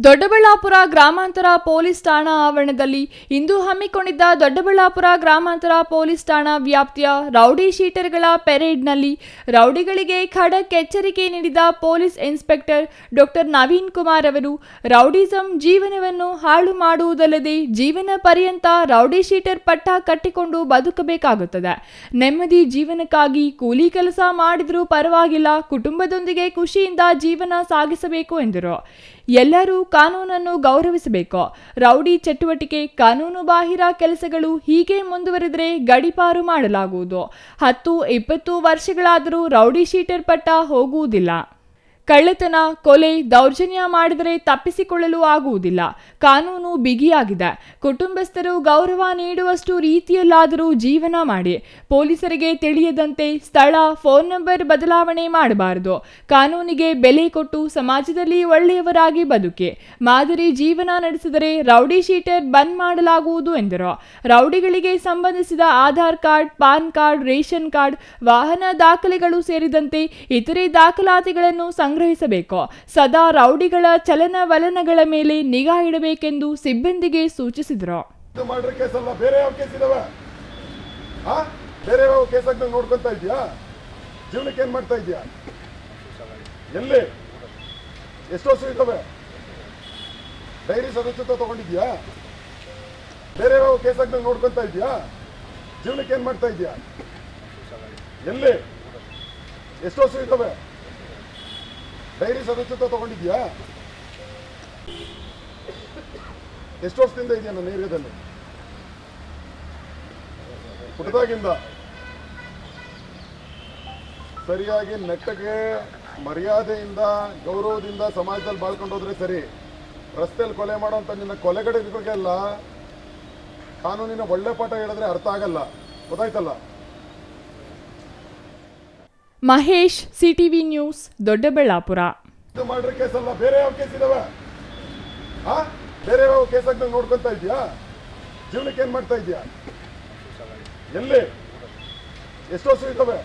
ದೊಡ್ಡಬಳ್ಳಾಪುರ ಗ್ರಾಮಾಂತರ ಪೊಲೀಸ್ ಠಾಣಾ ಆವರಣದಲ್ಲಿ ಇಂದು ಹಮ್ಮಿಕೊಂಡಿದ್ದ ದೊಡ್ಡಬಳ್ಳಾಪುರ ಗ್ರಾಮಾಂತರ ಪೊಲೀಸ್ ಠಾಣಾ ವ್ಯಾಪ್ತಿಯ ರೌಡಿ ಶೀಟರ್ಗಳ ಪೆರೇಡ್ನಲ್ಲಿ ರೌಡಿಗಳಿಗೆ ಖಡಕ್ ಎಚ್ಚರಿಕೆ ನೀಡಿದ police inspector doctor Naveen Kumar ಅವರು ರೌಡಿಸಂ ಜೀವನವನ್ನು ಹಾಳು ಮಾಡುವುದಲ್ಲದೆ ಜೀವನ ಪರ್ಯಂತ ರೌಡಿ ಶೀಟರ್ ಪಟ್ಟ ಕಟ್ಟಿಕೊಂಡು ಬದುಕಬೇಕಾಗುತ್ತದೆ. ನೆಮ್ಮದಿ ಜೀವನಕ್ಕಾಗಿ ಕೂಲಿ ಕೆಲಸ ಮಾಡಿದರೂ ಪರವಾಗಿಲ್ಲ, ಕುಟುಂಬದೊಂದಿಗೆ ಖುಷಿಯಿಂದ ಜೀವನ ಸಾಗಿಸಬೇಕು ಎಂದರು. ಎಲ್ಲರೂ ಕಾನೂನನ್ನು ಗೌರವಿಸಬೇಕು. ರೌಡಿ ಚಟುವಟಿಕೆ, ಕಾನೂನು ಬಾಹಿರ ಕೆಲಸಗಳು ಹೀಗೆ ಮುಂದುವರೆದರೆ ಗಡೀಪಾರು ಮಾಡಲಾಗುವುದು. 10-20 ವರ್ಷಗಳಾದರೂ ರೌಡಿ ಶೀಟರ್ ಪಟ್ಟ ಹೋಗುವುದಿಲ್ಲ. ಕಳ್ಳತನ, ಕೊಲೆ, ದೌರ್ಜನ್ಯ ಮಾಡಿದರೆ ತಪ್ಪಿಸಿಕೊಳ್ಳಲು ಆಗುವುದಿಲ್ಲ. ಕಾನೂನು ಬಿಗಿಯಾಗಿದೆ. ಕುಟುಂಬಸ್ಥರು ಗೌರವ ನೀಡುವಷ್ಟು ರೀತಿಯಲ್ಲಾದರೂ ಜೀವನ ಮಾಡಿ. ಪೊಲೀಸರಿಗೆ ತಿಳಿಯದಂತೆ ಸ್ಥಳ, ಫೋನ್ ನಂಬರ್ ಬದಲಾವಣೆ ಮಾಡಬಾರದು. ಕಾನೂನಿಗೆ ಬೆಲೆ ಕೊಟ್ಟು ಸಮಾಜದಲ್ಲಿ ಒಳ್ಳೆಯವರಾಗಿ ಬದುಕಿ ಮಾದರಿ ಜೀವನ ನಡೆಸಿದರೆ ರೌಡಿ ಶೀಟರ್ ಬಂದ್ ಮಾಡಲಾಗುವುದು ಎಂದರು. ರೌಡಿಗಳಿಗೆ ಸಂಬಂಧಿಸಿದ Aadhaar card, PAN card, ration card, ವಾಹನ ದಾಖಲೆಗಳು ಸೇರಿದಂತೆ ಇತರೆ ದಾಖಲಾತಿಗಳನ್ನು ಸಂಗ್ರಹಿಸಬೇಕು. ಸದಾ ರೌಡಿಗಳ ಚಲನವಲನಗಳ ಮೇಲೆ ನಿಗಾ ಇಡಬೇಕೆಂದು ಸಿಬ್ಬಂದಿಗೆ ಸೂಚಿಸಿದರು. ನೋಡ್ಕೊಂತ ಇದೆಯಾ? ಜೀವನಕ್ಕೆ ಏನ್ ಮಾಡ್ತಾ ಇದೆಯಾ? ಎಲ್ಲಿ ಎಷ್ಟು ವರ್ಷ ಇದ್ದಾವೆ? ಡೈರಿ ಸದಸ್ಯತ್ವ ತಗೊಂಡಿದ್ಯಾ? ಬೇರೆ ಕೇಸಾಗ್ದಂಗೆ ನೋಡ್ಕೊಂತ ಇದೆಯಾ? ಜೀವನಕ್ಕೆ ಏನ್ ಮಾಡ್ತಾ ಇದೆಯಾ? ಎಲ್ಲಿ ಎಷ್ಟು ವರ್ಷ ಇದ್ದಾವೆ? ಡೈರಿ ಸದಸ್ಯತ್ವ ತಗೊಂಡಿದ್ಯಾ? ಎಷ್ಟು ವರ್ಷದಿಂದ ಇದೆಯಾ ನನ್ನ ಏರಿಯಾದಲ್ಲಿ? ಪುಟ್ಟದಾಗಿಂದ. ಸರಿಯಾಗಿ ನೆಟ್ಟಗೆ ಮರ್ಯಾದೆಯಿಂದ ಗೌರವದಿಂದ ಸಮಾಜದಲ್ಲಿ ಬಾಳ್ಕೊಂಡೋದ್ರೆ ಸರಿ. ರಸ್ತೆಯಲ್ಲಿ ಕೊಲೆ ಮಾಡೋಂಥ ನಿನ್ನ ಕೊಲೆಗಡೆಗಳಿಗೆಲ್ಲ ಕಾನೂನಿನ ಒಳ್ಳೆ ಪಾಠ ಹೇಳಿದ್ರೆ ಅರ್ಥ ಆಗಲ್ಲ. ಗೊತ್ತಾಯ್ತಲ್ಲ? Mahesh, CTV news, Doddaballapur. ಮಾಡ್ರೆ ಕೇಸಲ್ಲ, ಬೇರೆ ಯಾವ ಕೇಸ್ ಇದಾವೆ? ಬೇರೆ ಯಾವ ಕೇಸಾಗ್ದಂಗೆ ನೋಡ್ಕೊಂತ ಇದೆಯಾ? ಜೀವನಕ್ಕೆ ಏನ್ ಮಾಡ್ತಾ ಇದೆಯಾ? ಎಲ್ಲಿ ಎಷ್ಟು ವರ್ಷ ಇದ್ದಾವೆ?